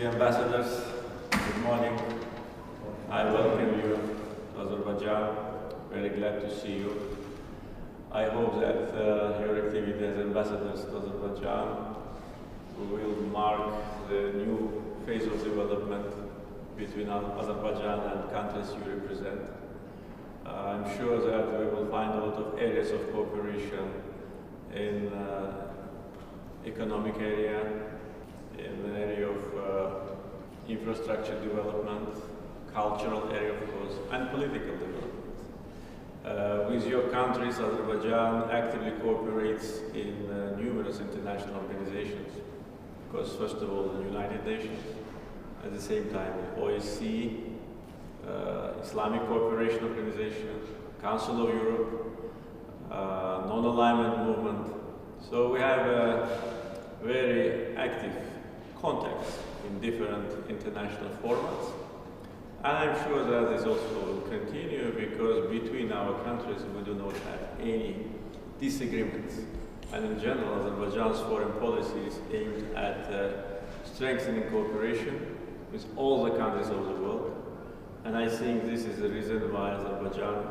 Dear ambassadors, good morning. I welcome you to Azerbaijan. Very glad to see you. I hope that your activity as ambassadors to Azerbaijan will mark the new phase of development between Azerbaijan and countries you represent. I'm sure that we will find a lot of areas of cooperation in economic area, in the area of infrastructure development, cultural area of course, and political development. With your countries, Azerbaijan actively cooperates in numerous international organizations. Of course, first of all, the United Nations, at the same time the OSCE, Islamic Cooperation Organization, Council of Europe, non-alignment movement. So we have very active contacts in different international formats. And I'm sure that this also will continue because between our countries we do not have any disagreements. And in general, Azerbaijan's foreign policy is aimed at strengthening cooperation with all the countries of the world. And I think this is the reason why Azerbaijan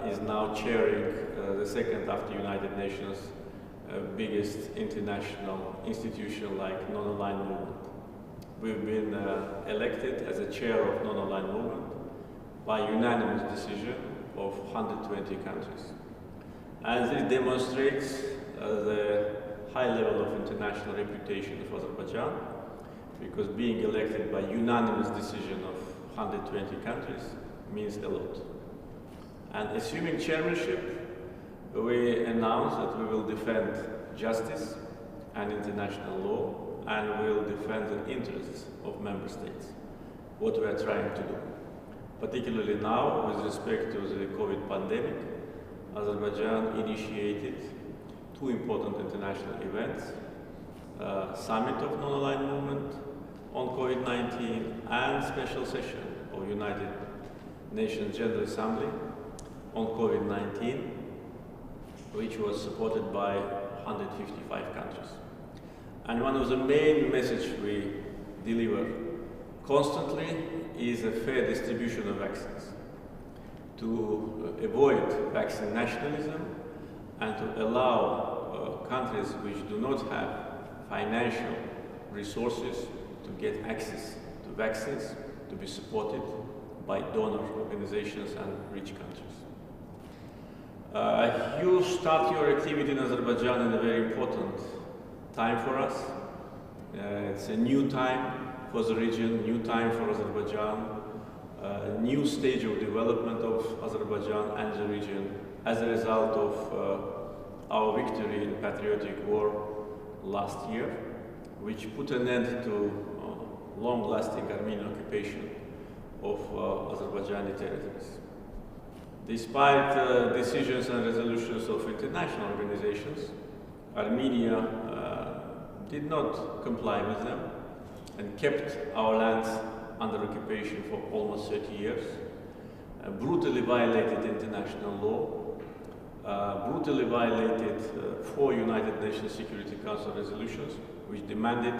is now chairing the second after United Nations biggest international institution like non-aligned movement. We've been elected as a chair of non-aligned movement by unanimous decision of 120 countries. And this demonstrates the high level of international reputation of Azerbaijan, because being elected by unanimous decision of 120 countries means a lot. And assuming chairmanship, we announced that we will defend justice and international law, and we will defend the interests of member states, what we are trying to do. Particularly now, with respect to the COVID pandemic, Azerbaijan initiated two important international events, Summit of Non-Aligned Movement on COVID-19 and special session of United Nations General Assembly on COVID-19, which was supported by 155 countries. And one of the main messages we deliver constantly is a fair distribution of vaccines, to avoid vaccine nationalism and to allow countries which do not have financial resources to get access to vaccines to be supported by donor organizations and rich countries. You start your activity in Azerbaijan in a very important time for us. It's a new time for the region, new time for Azerbaijan, a new stage of development of Azerbaijan and the region as a result of our victory in patriotic war last year, which put an end to long-lasting Armenian occupation of Azerbaijani territories. Despite decisions and resolutions of international organizations, Armenia did not comply with them and kept our lands under occupation for almost 30 years, brutally violated international law, brutally violated 4 United Nations Security Council resolutions which demanded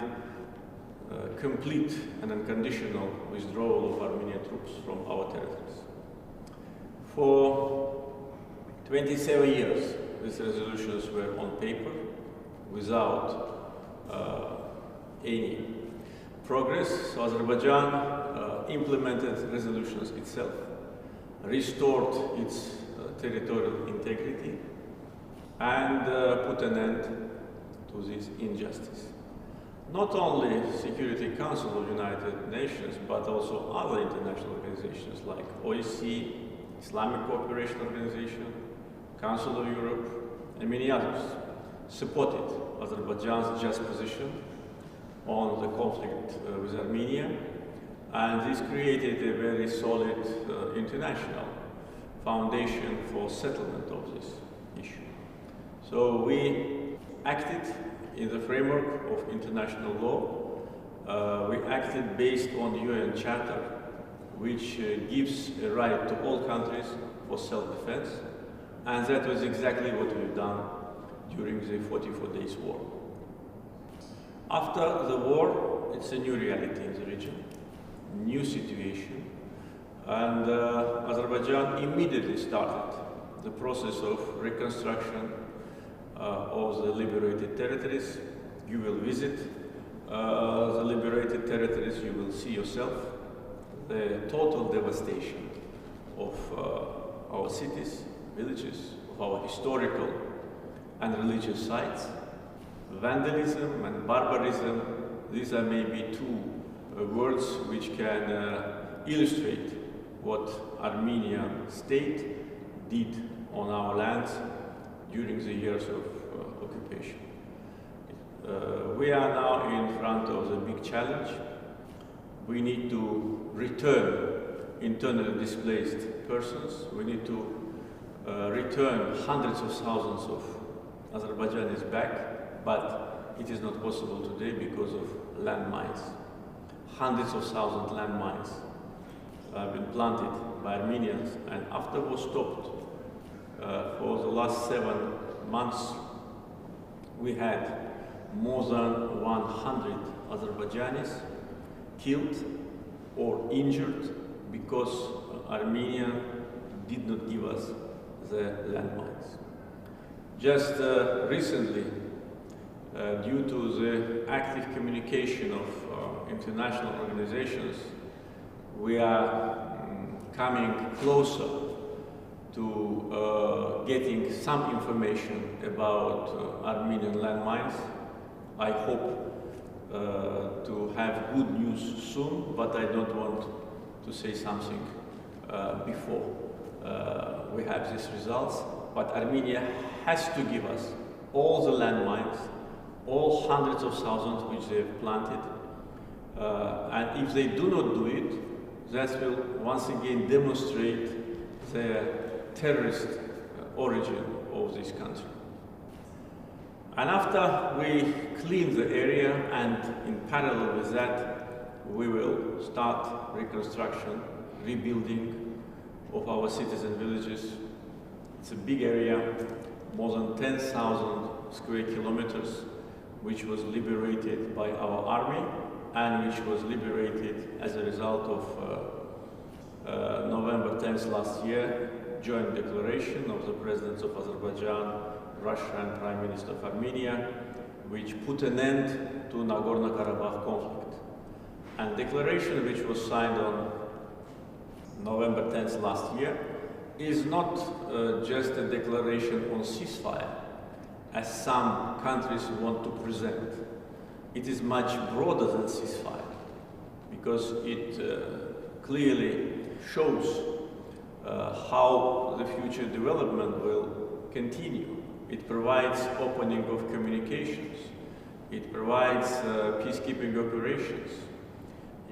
complete and unconditional withdrawal of Armenian troops from our territories. For 27 years, these resolutions were on paper without any progress. So Azerbaijan implemented resolutions itself, restored its territorial integrity, and put an end to this injustice. Not only Security Council of United Nations, but also other international organizations like OSCE, Islamic Cooperation Organization, Council of Europe, and many others supported Azerbaijan's just position on the conflict with Armenia, and this created a very solid international foundation for settlement of this issue. So we acted in the framework of international law. We acted based on the UN Charter, which gives a right to all countries for self-defense, and that was exactly what we've done during the 44 days war. After the war, it's a new reality in the region, new situation, and Azerbaijan immediately started the process of reconstruction of the liberated territories. You will visit the liberated territories, you will see yourself the total devastation of our cities, villages, of our historical and religious sites. Vandalism and barbarism, these are maybe two words which can illustrate what Armenian state did on our lands during the years of occupation. We are now in front of the big challenge. We need to return internally displaced persons. We need to return hundreds of thousands of Azerbaijanis back, but it is not possible today because of landmines. Hundreds of thousands landmines have been planted by Armenians, and after was stopped for the last 7 months, we had more than 100 Azerbaijanis killed or injured because Armenia did not give us the landmines. Just recently, due to the active communication of international organizations, we are coming closer to getting some information about Armenian landmines. I hope to have good news soon, but I don't want to say something before we have these results. But Armenia has to give us all the landmines, all hundreds of thousands which they have planted. And if they do not do it, that will once again demonstrate the terrorist origin of this country. And after we clean the area, and in parallel with that, we will start reconstruction, rebuilding of our cities and villages. It's a big area, more than 10,000 square kilometers, which was liberated by our army and which was liberated as a result of November 10th last year, joint declaration of the presidents of Azerbaijan, Russia and Prime Minister of Armenia, which put an end to Nagorno-Karabakh conflict. And declaration which was signed on November 10th last year is not just a declaration on ceasefire, as some countries want to present. It is much broader than ceasefire, because it clearly shows how the future development will continue. It provides opening of communications. It provides peacekeeping operations.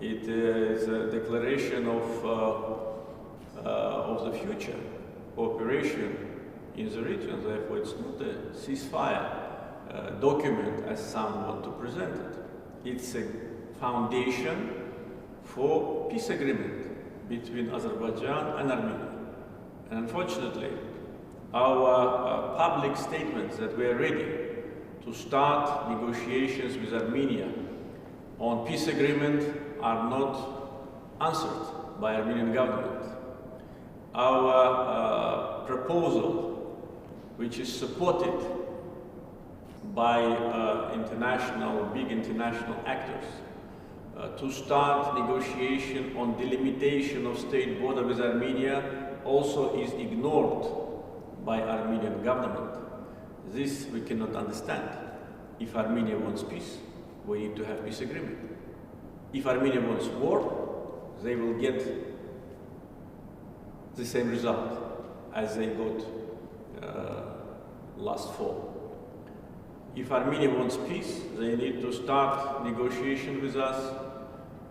It is a declaration of the future cooperation in the region. Therefore, it's not a ceasefire document as some want to present it. It's a foundation for peace agreement between Azerbaijan and Armenia. And unfortunately, our public statements that we are ready to start negotiations with Armenia on peace agreement are not answered by Armenian government. Our proposal, which is supported by big international actors, to start negotiation on delimitation of state border with Armenia, also is ignored by Armenian government. This we cannot understand. If Armenia wants peace, we need to have peace agreement. If Armenia wants war, they will get the same result as they got last fall. If Armenia wants peace, they need to start negotiation with us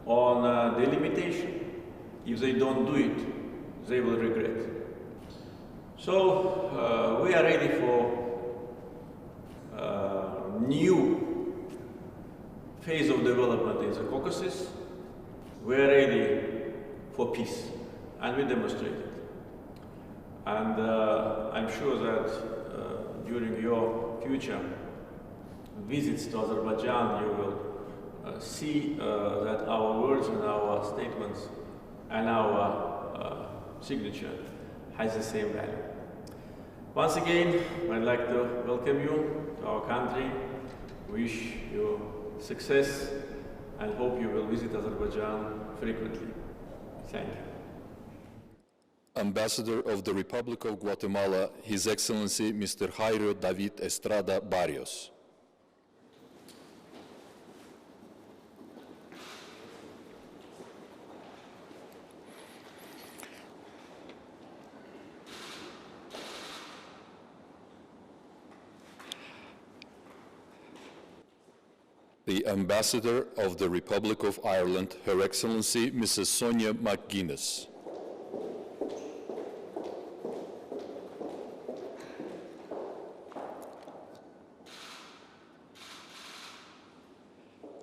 on delimitation. If they don't do it, they will regret. So we are ready for new phase of development in the Caucasus. We are ready for peace, and we demonstrate it. And I'm sure that during your future visits to Azerbaijan, you will see that our words and our statements and our signature has the same value. Once again, I'd like to welcome you to our country, wish you success, and hope you will visit Azerbaijan frequently. Thank you. Ambassador of the Republic of Guatemala, His Excellency Mr. Jairo David Estrada Barrios. The Ambassador of the Republic of Ireland, Her Excellency Mrs. Sonia McGuinness.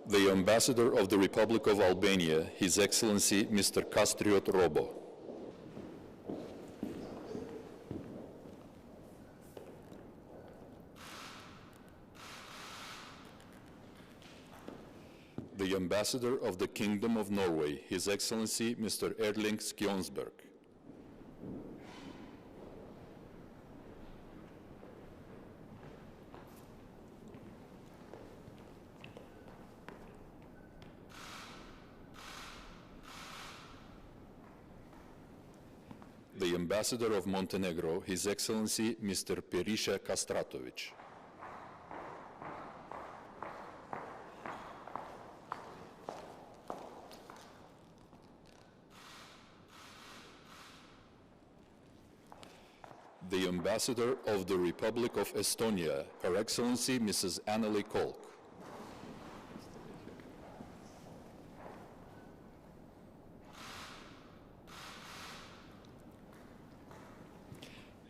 The Ambassador of the Republic of Albania, His Excellency Mr. Kastriot Robo. The Ambassador of the Kingdom of Norway, His Excellency Mr. Erling Skjonsberg. The Ambassador of Montenegro, His Excellency Mr. Periša Kastratović. The Ambassador of the Republic of Estonia, Her Excellency Mrs. Anneli Kolk.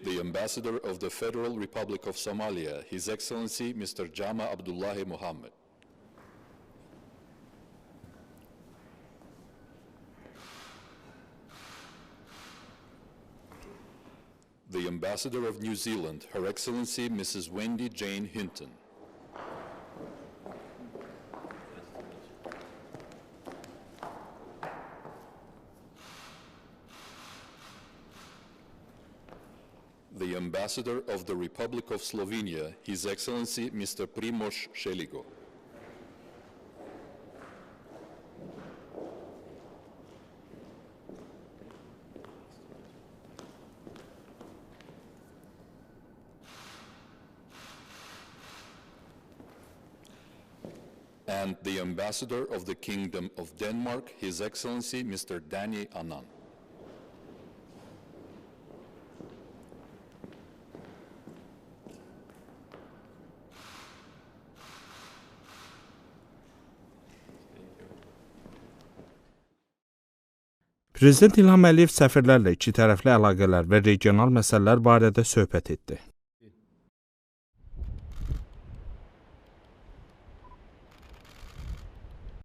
The Ambassador of the Federal Republic of Somalia, His Excellency Mr. Jama Abdullahi Mohammed. The Ambassador of New Zealand, Her Excellency Mrs. Wendy Jane Hinton. The Ambassador of the Republic of Slovenia, His Excellency Mr. Primož Šeligo. And the Ambassador of the Kingdom of Denmark, His Excellency Mr. Danny Anand. Prezident İlham Əliyev səfirlərlə ikitərəfli əlaqələr və regional məsələlər barədə söhbət etdi.